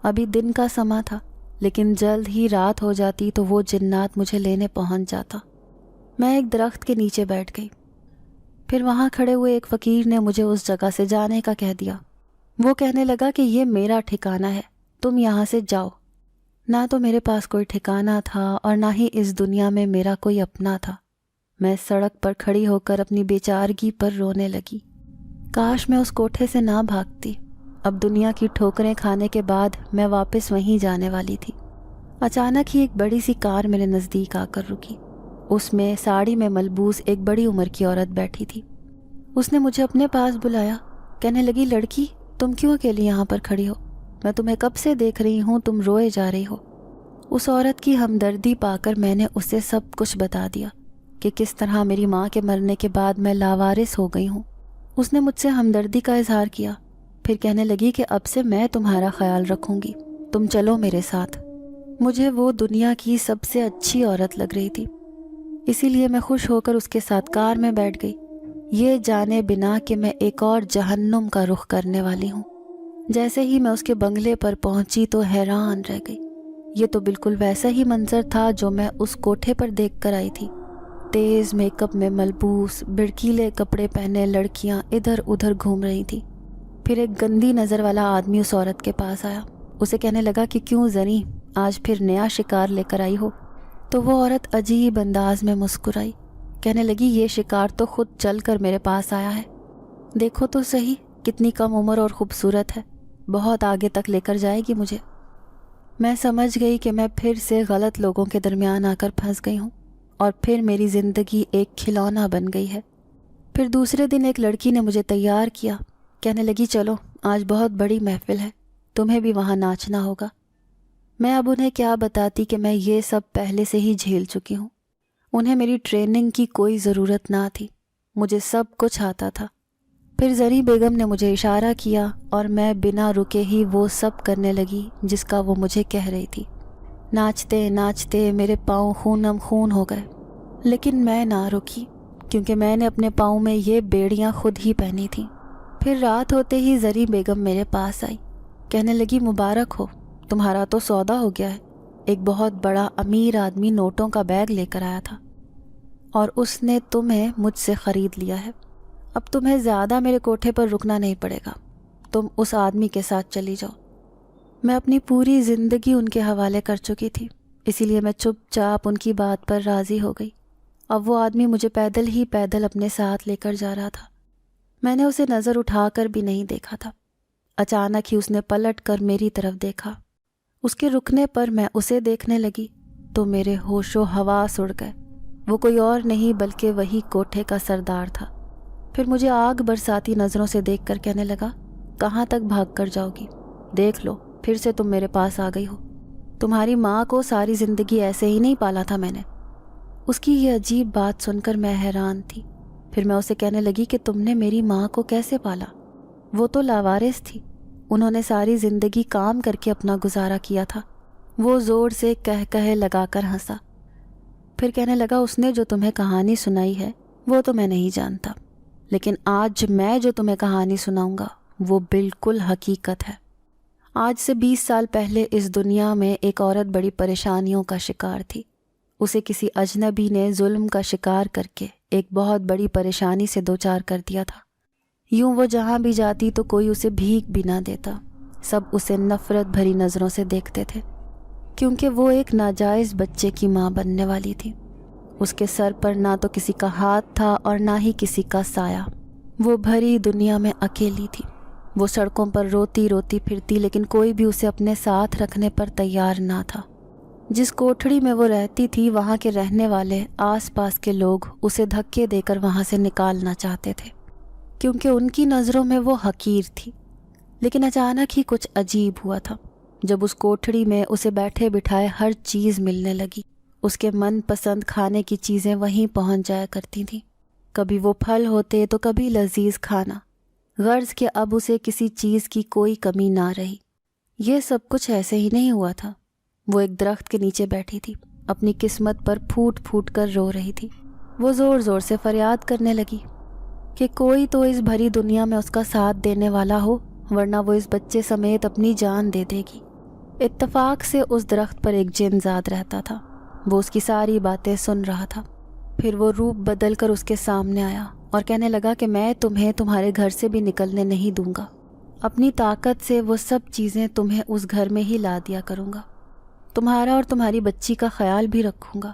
ابھی دن کا سما تھا، لیکن جلد ہی رات ہو جاتی تو وہ جنات مجھے لینے پہنچ جاتا۔ میں ایک درخت کے نیچے بیٹھ گئی۔ پھر وہاں کھڑے ہوئے ایک فقیر نے مجھے اس جگہ سے جانے کا کہہ دیا۔ وہ کہنے لگا کہ یہ میرا ٹھکانہ ہے، تم یہاں سے جاؤ۔ نہ تو میرے پاس کوئی ٹھکانہ تھا اور نہ ہی اس دنیا میں میرا کوئی اپنا تھا۔ میں سڑک پر کھڑی ہو کر اپنی بیچارگی پر رونے لگی۔ کاش میں اس کوٹھے سے نہ بھاگتی۔ اب دنیا کی ٹھوکریں کھانے کے بعد میں واپس وہیں جانے والی تھی۔ اچانک ہی ایک بڑی سی کار میرے نزدیک آ کر رکی۔ اس میں ساڑی میں ملبوس ایک بڑی عمر کی عورت بیٹھی تھی۔ اس نے مجھے اپنے پاس بلایا کہنے لگی لڑکی تم کیوں اکیلی یہاں پر کھڑی ہو؟ میں تمہیں کب سے دیکھ رہی ہوں، تم روئے جا رہی ہو۔ اس عورت کی ہمدردی پا کر میں نے اسے سب کچھ بتا دیا کہ کس طرح میری ماں کے مرنے کے بعد میں لاوارث ہو گئی ہوں۔ اس نے مجھ سے ہمدردی کا اظہار کیا، پھر کہنے لگی کہ اب سے میں تمہارا خیال رکھوں گی، تم چلو میرے ساتھ۔ مجھے وہ دنیا کی سب سے اچھی عورت لگ رہی تھی، اسی لیے میں خوش ہو کر اس کے ساتھ کار میں بیٹھ گئی، یہ جانے بنا کہ میں ایک اور جہنم کا رخ کرنے والی ہوں۔ جیسے ہی میں اس کے بنگلے پر پہنچی تو حیران رہ گئی۔ یہ تو بالکل ویسا ہی منظر تھا جو میں اس کوٹھے پر دیکھ کر آئی تھی۔ تیز میک اپ میں ملبوس، بھڑکیلے کپڑے پہنے لڑکیاں ادھر ادھر گھوم رہی تھی۔ پھر ایک گندی نظر والا آدمی اس عورت کے پاس آیا، اسے کہنے لگا کہ کیوں زنی، آج پھر نیا شکار لے کر آئی ہو؟ تو وہ عورت عجیب انداز میں مسکرائی، کہنے لگی یہ شکار تو خود چل کر میرے پاس آیا ہے، دیکھو تو صحیح کتنی کم عمر اور خوبصورت ہے، بہت آگے تک لے کر جائے گی مجھے۔ میں سمجھ گئی کہ میں پھر سے غلط لوگوں کے درمیان آ کر پھنس گئی ہوں اور پھر میری زندگی ایک کھلونا بن گئی ہے۔ پھر دوسرے دن ایک لڑکی نے مجھے تیار کیا، کہنے لگی چلو آج بہت بڑی محفل ہے، تمہیں بھی وہاں ناچنا ہوگا۔ میں اب انہیں کیا بتاتی کہ میں یہ سب پہلے سے ہی جھیل چکی ہوں، انہیں میری ٹریننگ کی کوئی ضرورت نہ تھی، مجھے سب کچھ آتا تھا۔ پھر زری بیگم نے مجھے اشارہ کیا اور میں بنا رکے ہی وہ سب کرنے لگی جس کا وہ مجھے کہہ رہی تھی۔ ناچتے ناچتے میرے پاؤں خونم خون ہو گئے، لیکن میں نہ رکی کیونکہ میں نے اپنے پاؤں میں یہ بیڑیاں خود ہی پہنی تھیں۔ پھر رات ہوتے ہی زری بیگم میرے پاس آئی، کہنے لگی مبارک ہو، تمہارا تو سودا ہو گیا ہے۔ ایک بہت بڑا امیر آدمی نوٹوں کا بیگ لے کر آیا تھا اور اس نے تمہیں مجھ سے خرید لیا ہے۔ اب تمہیں زیادہ میرے کوٹھے پر رکنا نہیں پڑے گا، تم اس آدمی کے ساتھ چلی جاؤ۔ میں اپنی پوری زندگی ان کے حوالے کر چکی تھی، اسی لیے میں چپ چاپ ان کی بات پر راضی ہو گئی۔ اب وہ آدمی مجھے پیدل ہی پیدل اپنے ساتھ لے کر جا رہا تھا، میں نے اسے نظر اٹھا کر بھی نہیں دیکھا تھا۔ اچانک ہی اس نے پلٹ کر میری طرف دیکھا، اس کے رکنے پر میں اسے دیکھنے لگی تو میرے ہوش و حواس اڑ گئے۔ وہ کوئی اور نہیں بلکہ وہی کوٹھے کا سردار تھا۔ پھر مجھے آگ برساتی نظروں سے دیکھ کر کہنے لگا کہاں تک بھاگ کر جاؤ گی؟ دیکھ لو پھر سے تم میرے پاس آ گئی ہو، تمہاری ماں کو ساری زندگی ایسے ہی نہیں پالا تھا میں نے۔ اس کی یہ عجیب بات سن کر میں حیران تھی۔ پھر میں اسے کہنے لگی کہ تم نے میری ماں کو کیسے پالا؟ وہ تو لاوارث تھی، انہوں نے ساری زندگی کام کر کے اپنا گزارا کیا تھا۔ وہ زور سے کہے لگا کر ہنسا، پھر کہنے لگا اس نے جو تمہیں کہانی سنائی ہے وہ تو میں نہیں جانتا، لیکن آج میں جو تمہیں کہانی سناؤں گا وہ بالکل حقیقت ہے۔ آج سے 20 سال پہلے اس دنیا میں ایک عورت بڑی پریشانیوں کا شکار تھی۔ اسے کسی اجنبی نے ظلم کا شکار کر کے ایک بہت بڑی پریشانی سے دوچار کر دیا تھا۔ یوں وہ جہاں بھی جاتی تو کوئی اسے بھیک بھی نہ دیتا، سب اسے نفرت بھری نظروں سے دیکھتے تھے، کیونکہ وہ ایک ناجائز بچے کی ماں بننے والی تھی۔ اس کے سر پر نہ تو کسی کا ہاتھ تھا اور نہ ہی کسی کا سایہ۔ وہ بھری دنیا میں اکیلی تھی، وہ سڑکوں پر روتی روتی پھرتی، لیکن کوئی بھی اسے اپنے ساتھ رکھنے پر تیار نہ تھا۔ جس کوٹھڑی میں وہ رہتی تھی وہاں کے رہنے والے آس پاس کے لوگ اسے دھکے دے کر وہاں سے نکالنا چاہتے تھے، کیونکہ ان کی نظروں میں وہ حقیر تھی۔ لیکن اچانک ہی کچھ عجیب ہوا تھا، جب اس کوٹھڑی میں اسے بیٹھے بٹھائے ہر چیز ملنے لگی۔ اس کے من پسند کھانے کی چیزیں وہیں پہنچ جایا کرتی تھیں، کبھی وہ پھل ہوتے تو کبھی لذیذ کھانا، غرض کہ اب اسے کسی چیز کی کوئی کمی نہ رہی۔ یہ سب کچھ ایسے ہی نہیں ہوا تھا۔ وہ ایک درخت کے نیچے بیٹھی تھی، اپنی قسمت پر پھوٹ پھوٹ کر رو رہی تھی۔ وہ زور زور سے فریاد کرنے لگی کہ کوئی تو اس بھری دنیا میں اس کا ساتھ دینے والا ہو، ورنہ وہ اس بچے سمیت اپنی جان دے دے گی۔ اتفاق سے اس درخت پر ایک جن زاد رہتا تھا، وہ اس کی ساری باتیں سن رہا تھا۔ پھر وہ روپ بدل کر اس کے سامنے آیا اور کہنے لگا کہ میں تمہیں تمہارے گھر سے بھی نکلنے نہیں دوں گا، اپنی طاقت سے وہ سب چیزیں تمہیں اس گھر میں ہی لا دیا کروں گا، تمہارا اور تمہاری بچی کا خیال بھی رکھوں گا،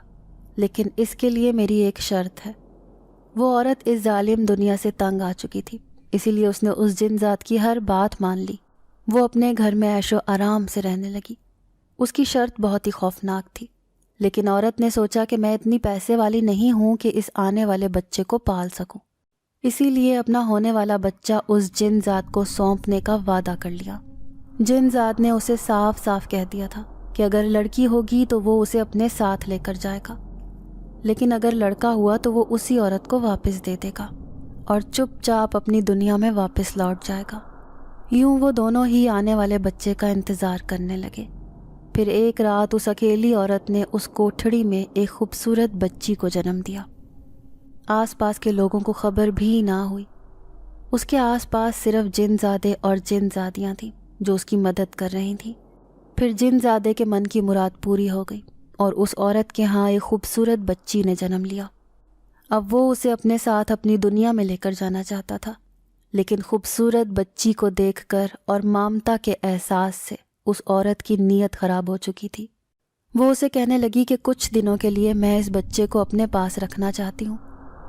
لیکن اس کے لیے میری ایک شرط ہے۔ وہ عورت اس ظالم دنیا سے تنگ آ چکی تھی، اسی لیے اس نے اس جن ذات کی ہر بات مان لی۔ وہ اپنے گھر میں عیش و آرام سے رہنے لگی۔ اس کی شرط بہت ہی خوفناک تھی، لیکن عورت نے سوچا کہ میں اتنی پیسے والی نہیں ہوں کہ اس آنے والے بچے کو پال سکوں، اسی لیے اپنا ہونے والا بچہ اس جن ذات کو سونپنے کا وعدہ کر لیا۔ جن ذات نے اسے صاف صاف کہہ دیا تھا کہ اگر لڑکی ہوگی تو وہ اسے اپنے ساتھ لے کر جائے گا، لیکن اگر لڑکا ہوا تو وہ اسی عورت کو واپس دے دے گا اور چپ چاپ اپنی دنیا میں واپس لوٹ جائے گا۔ یوں وہ دونوں ہی آنے والے بچے کا انتظار کرنے لگے۔ پھر ایک رات اس اکیلی عورت نے اس کوٹھڑی میں ایک خوبصورت بچی کو جنم دیا۔ آس پاس کے لوگوں کو خبر بھی نہ ہوئی۔ اس کے آس پاس صرف جن زادے اور جن زادیاں تھیں جو اس کی مدد کر رہی تھیں۔ پھر جن زادے کے من کی مراد پوری ہو گئی اور اس عورت کے ہاں ایک خوبصورت بچی نے جنم لیا۔ اب وہ اسے اپنے ساتھ اپنی دنیا میں لے کر جانا چاہتا تھا، لیکن خوبصورت بچی کو دیکھ کر اور مامتا کے احساس سے اس عورت کی نیت خراب ہو چکی تھی۔ وہ اسے کہنے لگی کہ کچھ دنوں کے لیے میں اس بچے کو اپنے پاس رکھنا چاہتی ہوں،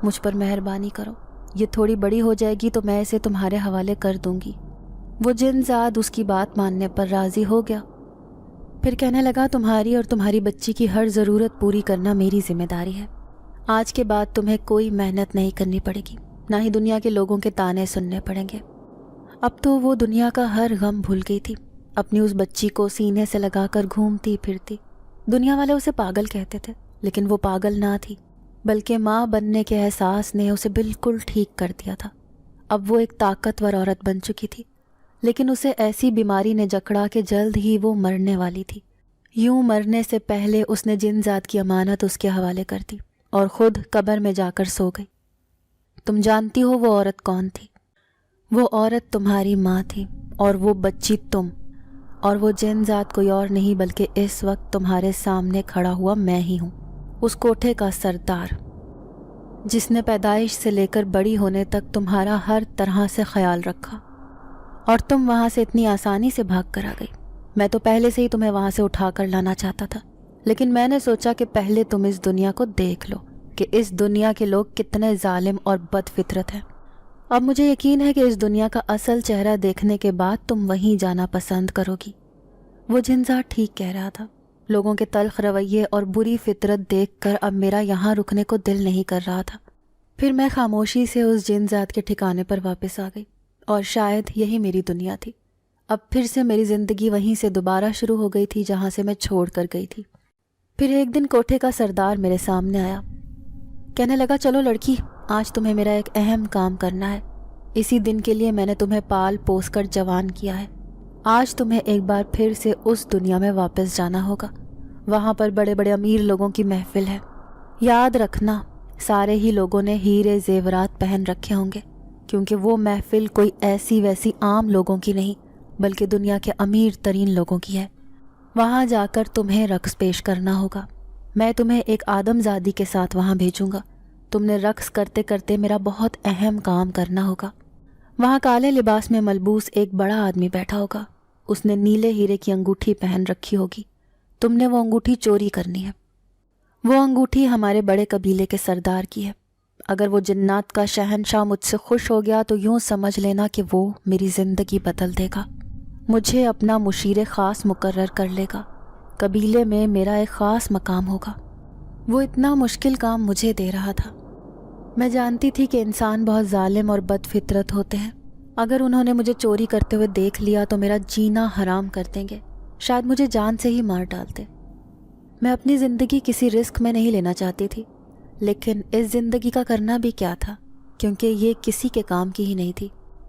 مجھ پر مہربانی کرو، یہ تھوڑی بڑی ہو جائے گی تو میں اسے تمہارے حوالے کر دوں گی۔ وہ جن زاد اس کی بات ماننے پر راضی ہو گیا۔ پھر کہنے لگا تمہاری اور تمہاری بچی کی ہر ضرورت پوری کرنا میری ذمہ داری ہے۔ آج کے بعد تمہیں کوئی محنت نہیں کرنی پڑے گی، نہ ہی دنیا کے لوگوں کے تانے سننے پڑیں گے۔ اب تو وہ دنیا کا ہر غم بھول گئی تھی، اپنی اس بچی کو سینے سے لگا کر گھومتی پھرتی۔ دنیا والے اسے پاگل کہتے تھے، لیکن وہ پاگل نہ تھی، بلکہ ماں بننے کے احساس نے اسے بالکل ٹھیک کر دیا تھا۔ اب وہ ایک طاقتور عورت بن چکی تھی، لیکن اسے ایسی بیماری نے جکڑا کہ جلد ہی وہ مرنے والی تھی۔ یوں مرنے سے پہلے اس نے جن ذات کی امانت اس کے حوالے کر دی اور خود قبر میں جا کر سو گئی۔ تم جانتی ہو وہ عورت کون تھی؟ وہ عورت تمہاری ماں تھی اور وہ بچی تم، اور وہ جن ذات کوئی اور نہیں بلکہ اس وقت تمہارے سامنے کھڑا ہوا میں ہی ہوں، اس کوٹھے کا سردار، جس نے پیدائش سے لے کر بڑی ہونے تک تمہارا ہر طرح سے خیال رکھا، اور تم وہاں سے اتنی آسانی سے بھاگ کر آ گئی۔ میں تو پہلے سے ہی تمہیں وہاں سے اٹھا کر لانا چاہتا تھا، لیکن میں نے سوچا کہ پہلے تم اس دنیا کو دیکھ لو کہ اس دنیا کے لوگ کتنے ظالم اور بد فطرت ہیں۔ اب مجھے یقین ہے کہ اس دنیا کا اصل چہرہ دیکھنے کے بعد تم وہیں جانا پسند کرو گی۔ وہ جن ذات ٹھیک کہہ رہا تھا۔ لوگوں کے تلخ رویے اور بری فطرت دیکھ کر اب میرا یہاں رکنے کو دل نہیں کر رہا تھا۔ پھر میں خاموشی سے اس جن ذات کے ٹھکانے پر واپس آ گئی، اور شاید یہی میری دنیا تھی۔ اب پھر سے میری زندگی وہیں سے دوبارہ شروع ہو گئی تھی جہاں سے میں چھوڑ کر گئی تھی۔ پھر ایک دن کوٹھے کا سردار میرے سامنے آیا، کہنے لگا چلو لڑکی، آج تمہیں میرا ایک اہم کام کرنا ہے۔ اسی دن کے لیے میں نے تمہیں پال پوس کر جوان کیا ہے۔ آج تمہیں ایک بار پھر سے اس دنیا میں واپس جانا ہوگا۔ وہاں پر بڑے بڑے امیر لوگوں کی محفل ہے۔ یاد رکھنا سارے ہی لوگوں نے ہیرے زیورات پہن رکھے ہوں گے، کیونکہ وہ محفل کوئی ایسی ویسی عام لوگوں کی نہیں بلکہ دنیا کے امیر ترین لوگوں کی ہے۔ وہاں جا کر تمہیں رقص پیش کرنا ہوگا۔ میں تمہیں ایک آدم زادی کے ساتھ وہاں بھیجوں گا۔ تم نے رقص کرتے کرتے میرا بہت اہم کام کرنا ہوگا۔ وہاں کالے لباس میں ملبوس ایک بڑا آدمی بیٹھا ہوگا، اس نے نیلے ہیرے کی انگوٹھی پہن رکھی ہوگی۔ تم نے وہ انگوٹھی چوری کرنی ہے۔ وہ انگوٹھی ہمارے بڑے قبیلے کے سردار کی ہے۔ اگر وہ جنات کا شہنشاہ مجھ سے خوش ہو گیا تو یوں سمجھ لینا کہ وہ میری زندگی بدل دے گا، مجھے اپنا مشیر خاص مقرر کر لے گا، قبیلے میں میرا ایک خاص مقام ہوگا۔ وہ اتنا مشکل کام مجھے دے رہا تھا۔ میں جانتی تھی کہ انسان بہت ظالم اور بد فطرت ہوتے ہیں۔ اگر انہوں نے مجھے چوری کرتے ہوئے دیکھ لیا تو میرا جینا حرام کر دیں گے، شاید مجھے جان سے ہی مار ڈالتے۔ میں اپنی زندگی کسی رسک میں نہیں لینا چاہتی تھی، لیکن اس زندگی کا کرنا بھی کیا تھا، کیونکہ یہ کسی کے کام کی ہی نہیں تھی،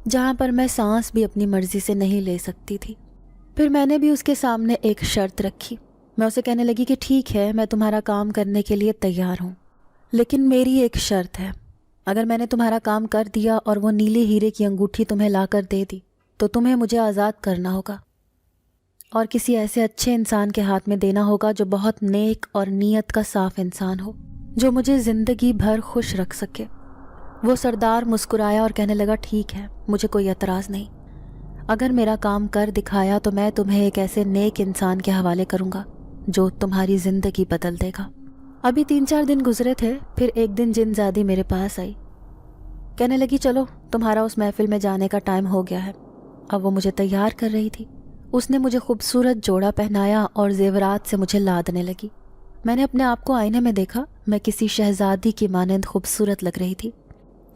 جہاں پر میں سانس بھی اپنی مرضی سے نہیں لے سکتی تھی۔ پھر میں نے بھی اس کے سامنے ایک شرط رکھی۔ میں اسے کہنے لگی کہ ٹھیک ہے، میں تمہارا کام کرنے کے لیے تیار ہوں، لیکن میری ایک شرط ہے۔ اگر میں نے تمہارا کام کر دیا اور وہ نیلے ہیرے کی انگوٹھی تمہیں لا کر دے دی تو تمہیں مجھے آزاد کرنا ہوگا، اور کسی ایسے اچھے انسان کے ہاتھ میں دینا ہوگا جو بہت نیک اور نیت کا صاف انسان ہو، جو مجھے زندگی بھر خوش رکھ سکے۔ وہ سردار مسکرایا اور کہنے لگا ٹھیک ہے، مجھے کوئی اعتراض نہیں۔ اگر میرا کام کر دکھایا تو میں تمہیں ایک ایسے نیک انسان کے حوالے کروں گا جو تمہاری زندگی بدل دے گا۔ ابھی 3-4 دن گزرے تھے، پھر ایک دن جن زادی میرے پاس آئی، کہنے لگی چلو تمہارا اس محفل میں جانے کا ٹائم ہو گیا ہے۔ اب وہ مجھے تیار کر رہی تھی۔ اس نے مجھے خوبصورت جوڑا پہنایا اور زیورات سے مجھے لادنے لگی۔ میں نے اپنے آپ کو آئینے میں دیکھا، میں کسی شہزادی کی مانند خوبصورت لگ رہی تھی۔